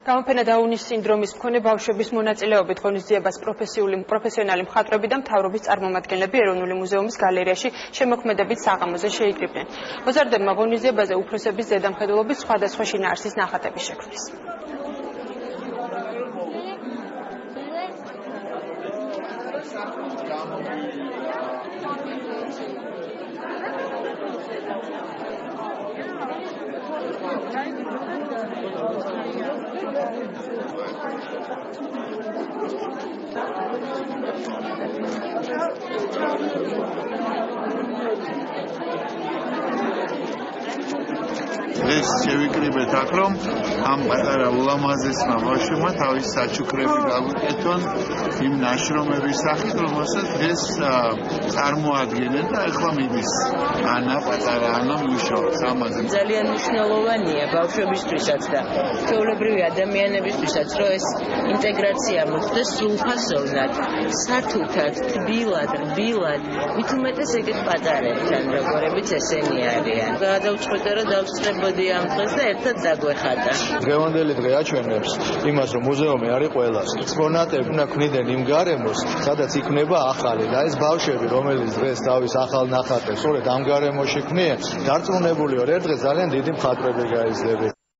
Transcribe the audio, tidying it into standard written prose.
გამოფენა დაუნის სინდრომის მქონე ბავშვების მონაწილეობით ღონისძიებას პროფესიონალი მხატვრები და მთავრობის წარმომადგენლები ეროვნული მუზეუმის გალერეაში შემოქმედებით საღამოზე შეიკრიბნენ. მოზარდებმა ღონისძიებაზე უფროსების ზედამხედველობის სხვადასხვა შინაარსის ნახატები შექმნეს. ეს შევიკრიბეთ აქ რომ ამ პატარა ულამაზესმა ბავშვმა თავის საჩუქრები გავუკეთონ იმ ნაშრომების სახით რომელსაც ეს წარმოადგენენ და ახლა მიდის ანა პატარა ანა მუშაობს ამაზე ძალიან მნიშვნელოვანია ბავშვებისთვისაც და ჩვეულებრივი ადამიანებისთვისაც რომ ეს ინტეგრაცია მოხდეს სრულფასოვნად სართულთან თბილად რბილად მით უმეტეს ეგეთ პატარებთან როგორებიც ესენი არიან გადავწყვეტე რომ დავსწრებოდი ამ დღეს და ერთად დაგვეხატა. დღევანდელი დღე აჩვენებს იმას, რომ მუზეუმი არის ყველას. ექსპონატები უნდა ქმნიდნენ იმ გარემოს, სადაც იქნება ახალი და ეს ბავშვები, რომელიც დღეს თავის ახალ ნახატებს სწორედ ამ გარემოში ქმნიან, დარწმუნებული ვარ, ერთ დღეს ძალიან დიდი მხატვრები გაიზრდები.